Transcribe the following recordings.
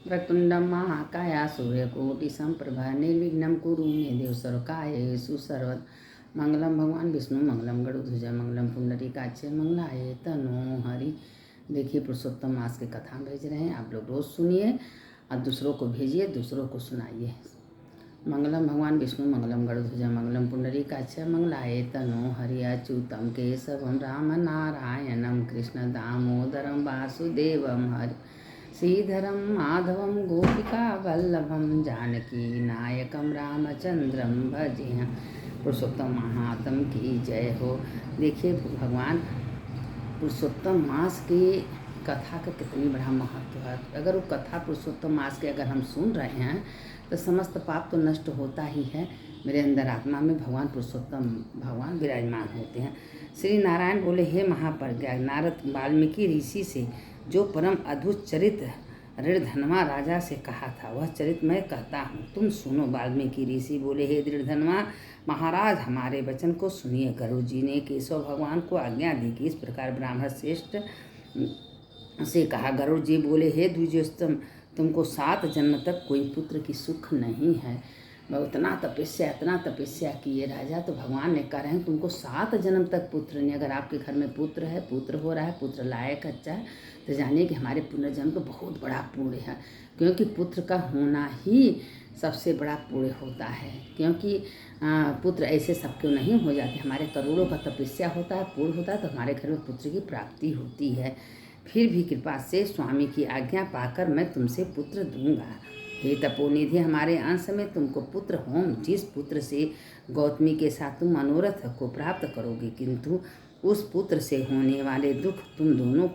वक्रतुण्डं महाकाय सूर्यकोटिसम्प्रभा निर्विघ्नं कुरु मे देव सर्वकार्येषु सर्वदा। मंगलम भगवान विष्णु मंगलम गरुड़ध्वज मंगलम पुंडरीकाक्ष मंगलाय तनो हरि। देखिए पुरुषोत्तम मास की कथा भेज रहे हैं, आप लोग रोज़ सुनिए और दूसरों को भेजिए, दूसरों को सुनाइए। मंगलम भगवान विष्णु मंगलम गरुड़ध्वज मंगलम पुंडरीकाक्ष मंगलाय तनो हरि। अच्युतम केशवम राम नारायणम कृष्ण दामोदरम वासुदेवम हरि। श्रीधरम माधवम गोपिका वल्लभम जानकी नायकम रामचंद्रम भजेह। पुरुषोत्तम महात्म की जय हो। देखिए भगवान पुरुषोत्तम मास की कथा का कितनी बड़ा महत्व है। अगर वो कथा पुरुषोत्तम मास के अगर हम सुन रहे हैं तो समस्त पाप तो नष्ट होता ही है। मेरे अंदर आत्मा में भगवान पुरुषोत्तम भगवान विराजमान होते हैं। श्री नारायण बोले, हे महाप्रज्ञा नारद वाल्मीकि ऋषि से जो परम अद्भुत चरित्र ऋणधनवा राजा से कहा था वह चरित्र मैं कहता हूँ, तुम सुनो। वाल्मीकि ऋषि बोले, हे ऋणधनवा महाराज हमारे वचन को सुनिए। गरुड़ जी ने केशव भगवान को आज्ञा दी कि इस प्रकार ब्राह्मण श्रेष्ठ से कहा। गरुड़ जी बोले, हे द्विजोत्तम तुमको 7 जन्म तक कोई पुत्र की सुख नहीं है। इतना तपस्या किए राजा, तो भगवान ने कह रहे हैं तुमको 7 जन्म तक पुत्र नहीं। अगर आपके घर में पुत्र है, पुत्र हो रहा है, पुत्र लायक अच्छा है, तो जानिए कि हमारे पुनर्जन्म तो बहुत बड़ा पुण्य है। क्योंकि पुत्र का होना ही सबसे बड़ा पुण्य होता है। क्योंकि पुत्र ऐसे सबके नहीं हो जाते। हमारे करोड़ों का तपस्या होता है, पूर्ण होता है, तो हमारे घर में पुत्र की प्राप्ति होती है। फिर भी कृपा से स्वामी की आज्ञा पाकर मैं तुमसे पुत्र दूंगा। हे तपोनिधि हमारे अंश में तुमको पुत्र हों। जिस पुत्र से गौतमी के साथ तुम मनोरथ को प्राप्त करोगे, किंतु उस पुत्र से होने वाले दुख तुम दोनों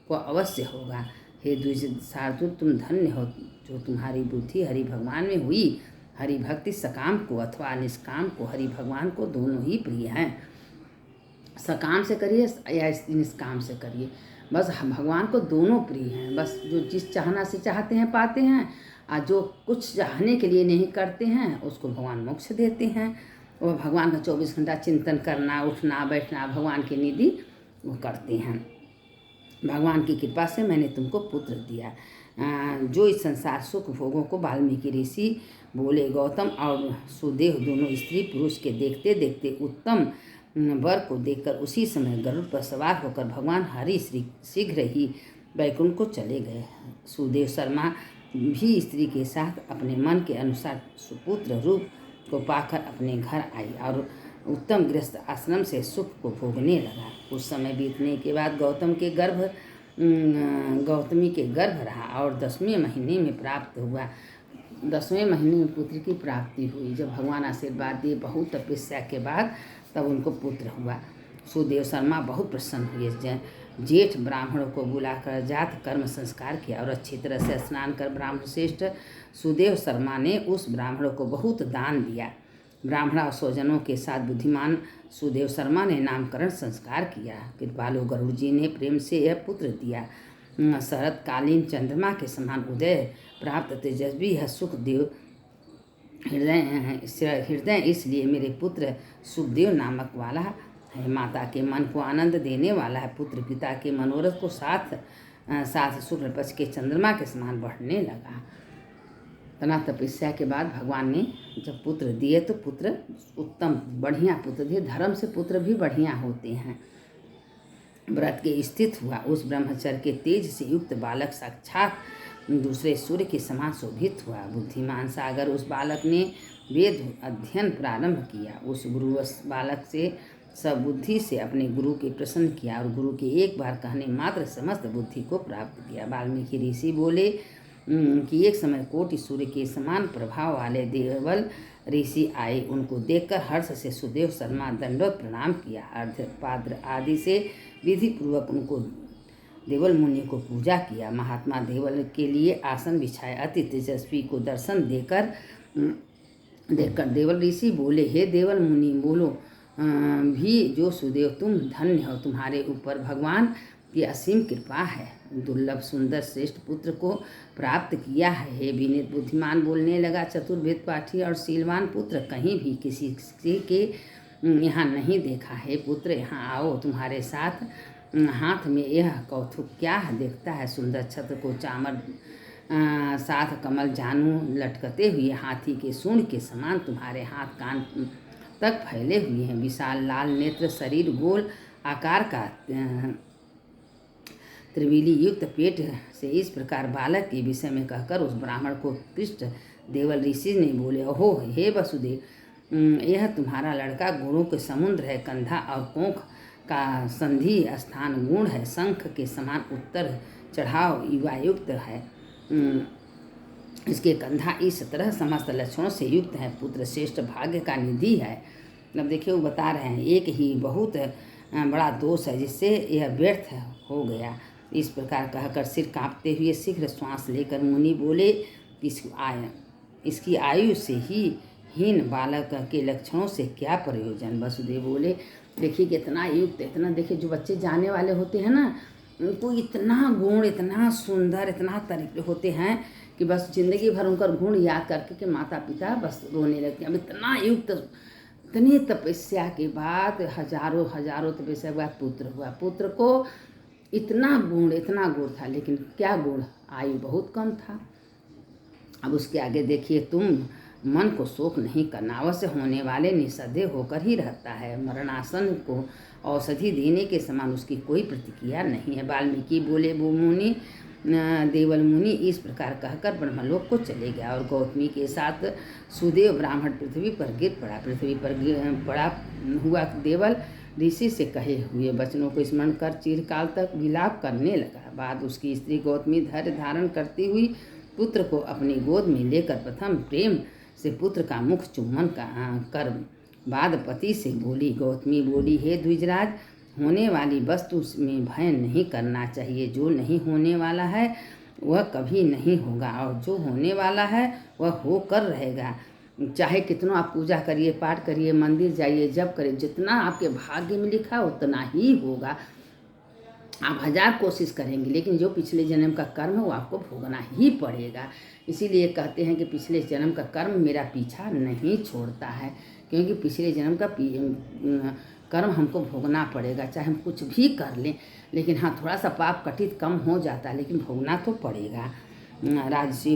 को अवश्य होगा। हे द्विज साधु तुम धन्य हो जो तुम्हारी बुद्धि हरि भगवान में हुई। हरि भक्ति सकाम को अथवा निष्काम को, हरि भगवान को दोनों ही प्रिय हैं। सकाम से करिए या निष्काम से करिए, बस भगवान को दोनों प्रिय हैं। बस जो जिस चाहना से चाहते हैं पाते हैं, और जो कुछ चाहने के लिए नहीं करते हैं उसको भगवान मोक्ष देते हैं। वह भगवान का 24 घंटा चिंतन करना, उठना बैठना, भगवान की निधि वो करते हैं। भगवान की कृपा से मैंने तुमको पुत्र दिया। जो इस संसार सुख भोगों को वाल्मीकि ऋषि बोले, गौतम और सुदेव दोनों स्त्री पुरुष के देखते देखते उत्तम वर को देखकर उसी समय गरुड़ पर सवार होकर भगवान हरि शीघ्र ही वैकुंठ को चले गए। सुदेव शर्मा भी स्त्री के साथ अपने मन के अनुसार सुपुत्र रूप को पाकर अपने घर आई और उत्तम गृहस्थ आश्रम से सुख को भोगने लगा। कुछ समय बीतने के बाद गौतमी के गर्भ रहा और 10वें महीने में प्राप्त हुआ। 10वें महीने में पुत्र की प्राप्ति हुई। जब भगवान आशीर्वाद दिए, बहुत तपस्या के बाद तब उनको पुत्र हुआ। सुदेव शर्मा बहुत प्रसन्न हुए। जेठ ब्राह्मणों को बुलाकर जात कर्म संस्कार किया और अच्छी तरह से स्नान कर ब्राह्मण श्रेष्ठ सुदेव शर्मा ने उस ब्राह्मणों को बहुत दान दिया। ब्राह्मण और स्वजनों के साथ बुद्धिमान सुदेव शर्मा ने नामकरण संस्कार किया। कृपालु गरुड़ जी ने प्रेम से यह पुत्र दिया। शरतकालीन चंद्रमा के समान उदय प्राप्त तेजस्वी है सुखदेव हृदय इसलिए मेरे पुत्र सुखदेव नामक वाला है। माता के मन को आनंद देने वाला है। पुत्र पिता के मनोरथ को साथ शुक्ल पक्ष के चंद्रमा के समान बढ़ने लगा। तना तपस्या के बाद भगवान ने जब पुत्र दिए तो पुत्र उत्तम बढ़िया पुत्र दिए। धर्म से पुत्र भी बढ़िया होते हैं। व्रत के स्थित हुआ उस ब्रह्मचर्य के तेज से युक्त बालक साक्षात दूसरे सूर्य के समान शोभित हुआ। बुद्धिमान सागर उस बालक ने वेद अध्ययन प्रारंभ किया। उस गुरु बालक से सब बुद्धि से अपने गुरु के प्रसन्न किया और गुरु के एक बार कहने मात्र समस्त बुद्धि को प्राप्त किया। वाल्मीकि ऋषि बोले कि एक समय कोटि सूर्य के समान प्रभाव वाले देवल ऋषि आए। उनको देखकर हर्ष से सुदेव शर्मा दंडवत प्रणाम किया। अर्घ्यपात्र आदि से विधि पूर्वक उनको देवल मुनि को पूजा किया। महात्मा देवल के लिए आसन बिछाए। अति तेजस्वी को दर्शन देखकर देवल ऋषि बोले, हे देवल मुनि बोलो भी जो सुदेव तुम धन्य हो, तुम्हारे ऊपर भगवान की असीम कृपा है। दुर्लभ सुंदर श्रेष्ठ पुत्र को प्राप्त किया है। हे विनीत बुद्धिमान बोलने लगा, चतुर्वेद पाठी और शीलवान पुत्र कहीं भी किसी के यहाँ नहीं देखा है। पुत्र यहाँ आओ, तुम्हारे साथ हाथ में यह कौतुक क्या है देखता है। सुंदर छत्र को चामर साथ कमल जानू लटकते हुए हाथी के सूंड के समान तुम्हारे हाथ कान तक फैले हुए हैं। विशाल लाल नेत्र, शरीर गोल आकार का, त्रिविली युक्त पेट से इस प्रकार बालक के विषय में कहकर उस ब्राह्मण को कृष्ण देवल ऋषि ने बोले, ओहो हे वसुदेव, यह तुम्हारा लड़का गुणों के समुद्र है। कंधा और कोंख का संधि स्थान गुण है। शंख के समान उत्तर चढ़ाव युवायुक्त है। इसके कंधा इस तरह समस्त लक्षणों से युक्त है। पुत्र श्रेष्ठ भाग्य का निधि है। अब देखिए वो बता रहे हैं, एक ही बहुत बड़ा दोष है जिससे यह व्यर्थ हो गया। इस प्रकार कहकर सिर कांपते हुए शीघ्र श्वास लेकर मुनि बोले, इसकी आयु से ही हीन बालक के लक्षणों से क्या प्रयोजन। वसुदेव बोले, देखिए कितना युक्त, इतना देखिए जो बच्चे जाने वाले होते हैं ना, उनको इतना गुण, इतना सुंदर, इतना तरीके होते हैं कि बस जिंदगी भर उनका गुण याद करके कि माता पिता बस रोने लगते हैं। अब इतना युक्त, इतनी तपस्या के बाद, हजारों हजारों तपस्या के बाद पुत्र हुआ। पुत्र को इतना गुण था, लेकिन क्या गुण, आयु बहुत कम था। अब उसके आगे देखिए, तुम मन को शोक नहीं करना, अवश्य होने वाले निसंदेह होकर ही रहता है। मरणासन को औषधि देने के समान उसकी कोई प्रतिक्रिया नहीं है। वाल्मीकि बोले, वो मुनि देवल मुनि इस प्रकार कहकर ब्रह्मलोक को चले गया और गौतमी के साथ सुदेव ब्राह्मण पृथ्वी पर गिर पड़ा। पृथ्वी पर पड़ा हुआ देवल ऋषि से कहे हुए वचनों को स्मरण कर चिरकाल तक विलाप करने लगा। बाद उसकी स्त्री गौतमी धैर्य धारण करती हुई पुत्र को अपनी गोद में लेकर प्रथम प्रेम से पुत्र का मुख चुम्बन कर बाद पति से बोली। गौतमी बोली, हे द्विजराज, होने वाली वस्तु में भय नहीं करना चाहिए। जो नहीं होने वाला है वह कभी नहीं होगा, और जो होने वाला है वह होकर रहेगा। चाहे कितना आप पूजा करिए, पाठ करिए, मंदिर जाइए, जप करिए, जितना आपके भाग्य में लिखा उतना ही होगा। आप 1000 कोशिश करेंगे, लेकिन जो पिछले जन्म का कर्म है वो आपको भोगना ही पड़ेगा। इसीलिए कहते हैं कि पिछले जन्म का कर्म मेरा पीछा नहीं छोड़ता है, क्योंकि पिछले जन्म का कर्म हमको भोगना पड़ेगा। चाहे हम कुछ भी कर लें, लेकिन हाँ, थोड़ा सा पाप कटित कम हो जाता है, लेकिन भोगना तो पड़ेगा। राजसी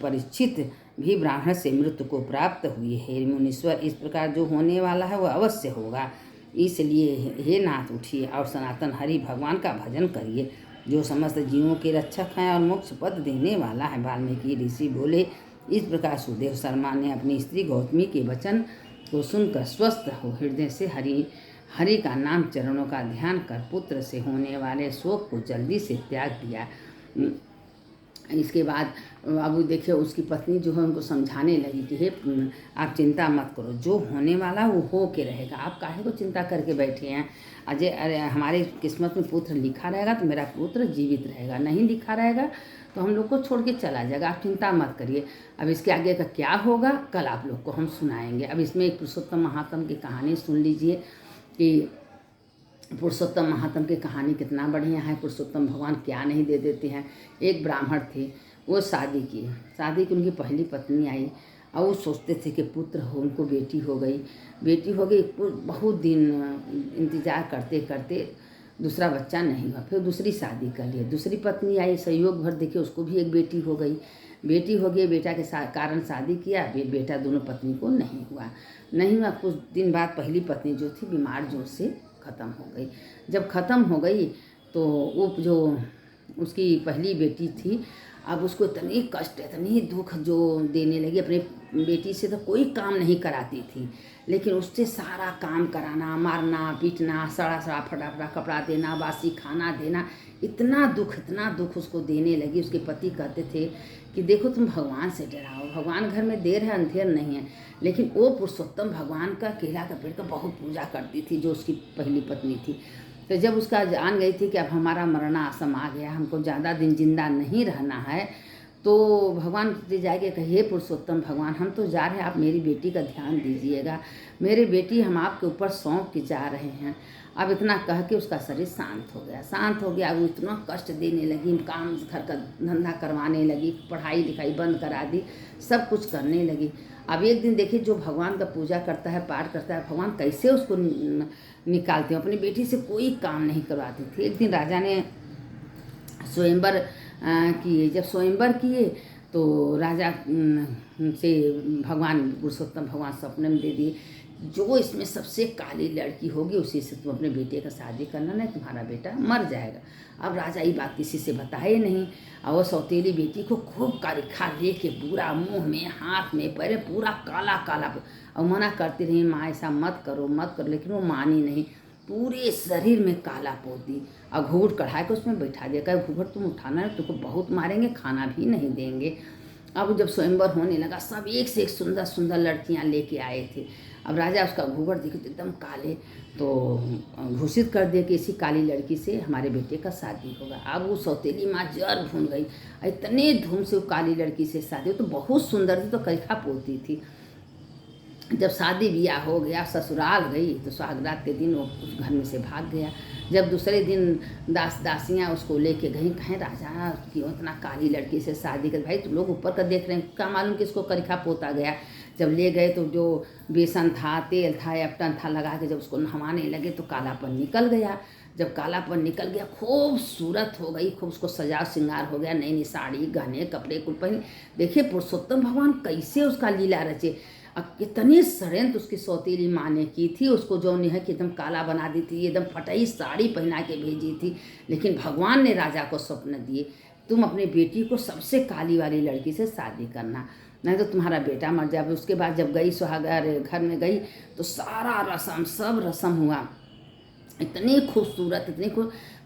परीक्षित भी ब्राह्मण से मृत्यु को प्राप्त हुई है। मुनीश्वर, इस प्रकार जो होने वाला है वह अवश्य होगा। इसलिए हे नाथ, उठिए और सनातन हरि भगवान का भजन करिए, जो समस्त जीवों के रक्षक हैं और मोक्ष पद देने वाला है। वाल्मीकि ऋषि बोले। इस प्रकार सुदेव शर्मा ने अपनी स्त्री गौतमी के वचन को सुनकर स्वस्थ हो हृदय से हरि का नाम चरणों का ध्यान कर पुत्र से होने वाले शोक को जल्दी से त्याग दिया। इसके बाद अब देखिए उसकी पत्नी जो है उनको समझाने लगी कि हे आप चिंता मत करो, जो होने वाला वो हो के रहेगा, आप काहे को चिंता करके बैठे हैं। अरे हमारे किस्मत में पुत्र लिखा रहेगा तो मेरा पुत्र जीवित रहेगा, नहीं लिखा रहेगा तो हम लोग को छोड़ के चला जाएगा, आप चिंता मत करिए। अब इसके आगे का क्या होगा कल आप लोग को हम सुनाएंगे। अब इसमें एक पुरुषोत्तम महात्म की कहानी सुन लीजिए कि पुरुषोत्तम महात्म की कहानी कितना बढ़िया है। पुरुषोत्तम भगवान क्या नहीं दे देते हैं। एक ब्राह्मण थे, वो शादी की उनकी पहली पत्नी आई और वो सोचते थे कि पुत्र हो, उनको बेटी हो गई। बहुत दिन इंतज़ार करते करते दूसरा बच्चा नहीं हुआ, फिर दूसरी शादी कर लिया। दूसरी पत्नी आई, संयोग भर देखिए उसको भी एक बेटी हो गई। बेटा के कारण शादी किया, बेटा दोनों पत्नी को नहीं हुआ। कुछ दिन बाद पहली पत्नी जो थी बीमार जोर से ख़त्म हो गई। जब ख़त्म हो गई तो वो जो उसकी पहली बेटी थी, अब उसको इतनी कष्ट, इतनी दुख जो देने लगी। अपनी बेटी से तो कोई काम नहीं कराती थी, लेकिन उससे सारा काम कराना, मारना, पीटना, सड़ा फटा कपड़ा देना, बासी खाना देना, इतना दुख उसको देने लगी। उसके पति कहते थे कि देखो तुम भगवान से डराओ, भगवान घर में देर है अंधेर नहीं है। लेकिन वो पुरुषोत्तम भगवान का केला का पेड़ का बहुत पूजा करती थी, जो उसकी पहली पत्नी थी। तो जब उसका जान गई थी कि अब हमारा मरणासम आ गया, हमको ज़्यादा दिन जिंदा नहीं रहना है, तो भगवान से जाके कहिए, पुरुषोत्तम भगवान हम तो जा रहे हैं, आप मेरी बेटी का ध्यान दीजिएगा, मेरी बेटी हम आपके ऊपर सौंप के जा रहे हैं। अब इतना कह के उसका शरीर शांत हो गया। अब इतना कष्ट देने लगी, काम घर का धंधा करवाने लगी, पढ़ाई लिखाई बंद करा दी, सब कुछ करने लगी। अब एक दिन देखिए जो भगवान का पूजा करता है, पाठ करता है, भगवान कैसे उसको निकालते हैं। अपनी बेटी से कोई काम नहीं करवाती थी। एक दिन राजा ने स्वयंवर किए। जब स्वयंवर किए तो राजा से भगवान पुरुषोत्तम भगवान सपने में दे दिए, जो इसमें सबसे काली लड़की होगी उसी से तुम अपने बेटे का शादी करना, नहीं तुम्हारा बेटा मर जाएगा। अब राजा ये बात किसी से बताए नहीं, और वो सौतेली बेटी को खूब कारिखा लेके पूरा मुंह में हाथ में पैर पूरा काला काला, और मना करती रही माँ ऐसा मत करो मत करो, लेकिन वो मानी नहीं, पूरे शरीर में काला पोत दी और घूंघट कढ़ा के उसमें बैठा दिया, कहे घूंघट तुम उठाना है, तुमको बहुत मारेंगे, खाना भी नहीं देंगे। अब जब स्वयंवर होने लगा, सब एक से एक सुंदर सुंदर लड़कियां लेके आए थे। अब राजा उसका घूंघट देखे तो एकदम काले, तो घोषित कर दिया कि इसी काली लड़की से हमारे बेटे का शादी होगा। अब वो सौतेली माँ जर भून गई, इतने धूम से वो काली लड़की से शादी हो, तो बहुत सुंदर थी, तो करिखा पोती थी। जब शादी ब्याह हो गया, ससुराल गई, तो सुहागरात के दिन वो उस घर में से भाग गया। जब दूसरे दिन दासियाँ उसको लेके गई, कहें राजा क्यों इतना काली लड़की से शादी कर, भाई तुम लोग ऊपर का देख रहे हैं, क्या मालूम कि इसको करिखा पोता गया। जब ले गए तो जो बेसन था, तेल था, एप्टन था, लगा के जब उसको नहवाने लगे तो कालापन निकल गया। जब कालापन निकल गया, खूबसूरत हो गई, खूब उसको सजा श्रृंगार हो गया, नई नई साड़ी गहने कपड़े कुल पहने। देखिए पुरुषोत्तम भगवान कैसे उसका लीला रचे। अब कितनी षड्यंत्र उसकी सौतेली माँ ने की थी, उसको जो है कि एकदम काला बना दी थी, एकदम फटई साड़ी पहना के भेजी थी। लेकिन भगवान ने राजा को स्वप्न दिए, तुम अपनी बेटी को सबसे काली वाली लड़की से शादी करना, नहीं तो तुम्हारा बेटा मर जाए। उसके बाद जब गई सुहागर घर में गई तो सारा रस्म सब रस्म हुआ, इतनी खूबसूरत इतनी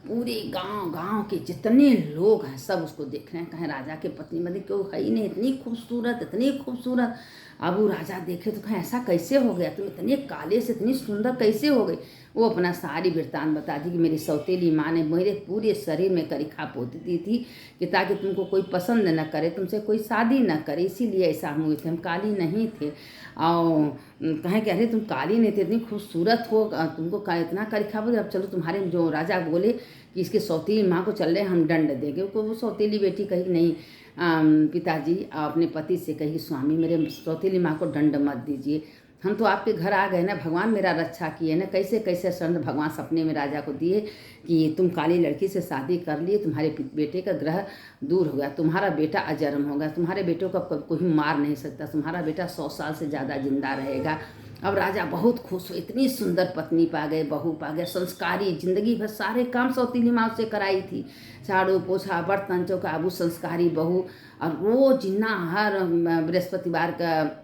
पूरे गांव के जितने लोग हैं सब उसको देख रहे हैं, कहें राजा के पत्नी मत क्यों है ही नहीं, इतनी खूबसूरत इतनी खूबसूरत। अब वो राजा देखे तो कहें ऐसा कैसे हो गया, तुम इतने काले से इतनी सुंदर कैसे हो गई। वो अपना सारी वृत्तांत बता दी कि मेरी सौतेली माँ ने मेरे पूरे शरीर में करिखा पोती दी थी कि ताकि तुमको कोई पसंद न करे, तुमसे कोई शादी न करे, इसीलिए ऐसा हम हुए थे, हम काली नहीं थे। और कहें कि अरे तुम काली नहीं थे, इतनी खूबसूरत हो, तुमको इतना करिखा बोले। अब चलो तुम्हारे जो राजा बोले कि इसके सौतेली माँ को चल रहे हम दंड देंगे। वो सौतेली बेटी कही नहीं पिताजी अपने पति से कही स्वामी मेरे सौतेली माँ को दंड मत दीजिए, हम तो आपके घर आ गए ना, भगवान मेरा रक्षा किए ना, कैसे कैसे शरण भगवान सपने में राजा को दिए कि तुम काली लड़की से शादी कर लिए, तुम्हारे बेटे का ग्रह दूर हो गया, तुम्हारा बेटा अजन्म होगा, तुम्हारे बेटों का कोई मार नहीं सकता, तुम्हारा बेटा 100 साल से ज़्यादा जिंदा रहेगा। अब राजा बहुत खुश हो, इतनी सुंदर पत्नी पा गए, बहू पा गए, संस्कारी, जिंदगी भर सारे काम सौतेली माँ से कराई थी, झाड़ू पोछा बर्तन चौका, अब संस्कारी बहू। और रोज जिन्ना हर बृहस्पतिवार का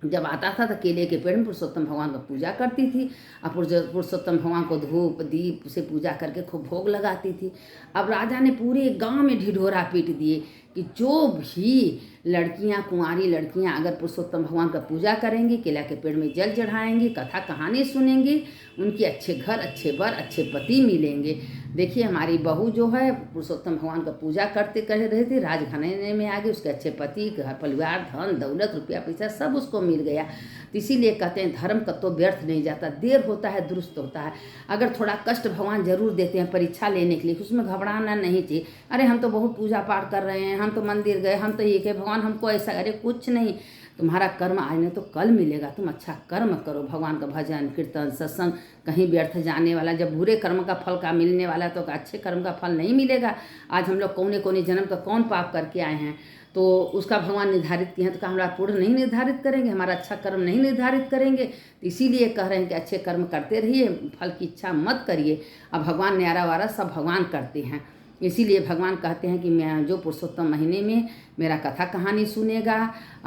जब आता था तो केले के पेड़ में पुरुषोत्तम भगवान का पूजा करती थी, और पुरुषोत्तम भगवान को धूप दीप से पूजा करके खूब भोग लगाती थी। अब राजा ने पूरे गांव में ढिढोरा पीट दिए कि जो भी लड़कियां कुंवारी लड़कियां अगर पुरुषोत्तम भगवान का पूजा करेंगी, केला के पेड़ में जल चढ़ाएंगी, कथा कहानी सुनेंगी, उनके अच्छे घर अच्छे वर अच्छे पति मिलेंगे। देखिए हमारी बहू जो है पुरुषोत्तम भगवान का पूजा करते कर रहे थे, राजघराने में आ गए, उसके अच्छे पति, घर परिवार, धन दौलत रुपया पैसा सब उसको मिल गया। तो इसीलिए कहते हैं धर्म का तो व्यर्थ नहीं जाता, देर होता है दुरुस्त होता है। अगर थोड़ा कष्ट भगवान जरूर देते हैं परीक्षा लेने के लिए, उसमें घबराना नहीं चाहिए। अरे हम तो बहुत पूजा पाठ कर रहे हैं, हम तो मंदिर गए, हम तो ये कहे भगवान हमको ऐसा, अरे कुछ नहीं, तुम्हारा कर्म आज नहीं तो कल मिलेगा, तुम अच्छा कर्म करो, भगवान का भजन कीर्तन सत्संग, कहीं व्यर्थ जाने वाला, जब बुरे कर्म का फल का मिलने वाला तो अच्छे कर्म का फल नहीं मिलेगा। आज हम लोग कौने कौने जन्म का कौन पाप करके आए हैं, तो उसका भगवान निर्धारित किए हैं, तो क्या हमारा पूर्ण नहीं निर्धारित करेंगे, हमारा अच्छा कर्म नहीं निर्धारित करेंगे। तो इसीलिए कह रहे हैं कि अच्छे कर्म करते रहिए, फल की इच्छा मत करिए। अब भगवान न्यारा वारा सब भगवान करते हैं, इसीलिए भगवान कहते हैं कि मैं जो पुरुषोत्तम महीने में मेरा कथा कहानी सुनेगा,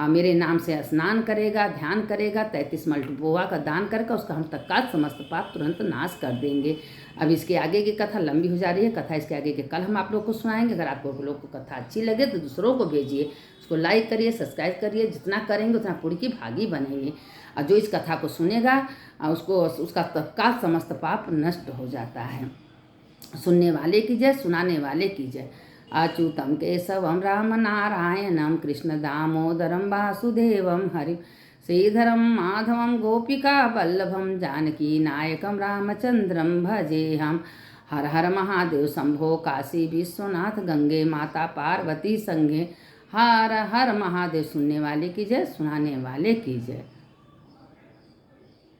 मेरे नाम से स्नान करेगा, ध्यान करेगा, 33 मल्टीपोहा का दान करके उसका हम तत्काल समस्त पाप तुरंत नाश कर देंगे। अब इसके आगे की कथा लंबी हो जा रही है, कथा इसके आगे के कल हम आप लोग को सुनाएंगे। अगर आप लोग को कथा अच्छी लगे तो दूसरों को भेजिए, उसको लाइक करिए, सब्सक्राइब करिए, जितना करेंगे उतना पुण्य की भागी बनेंगे। और जो इस कथा को सुनेगा उसको उसका तत्काल समस्त पाप नष्ट हो जाता है। सुनने वाले की जय, सुनाने वाले की जय। अच्युतम केशवम राम नारायणम कृष्ण दामोदरम वासुदेवम हरि श्रीधरम माधवम गोपिका वल्लभम जानकी नायकम रामचंद्रम भजेहम। हर हर महादेव शंभो काशी विश्वनाथ गंगे माता पार्वती संगे। हर हर महादेव। सुनने वाले की जय, सुनाने वाले की जय।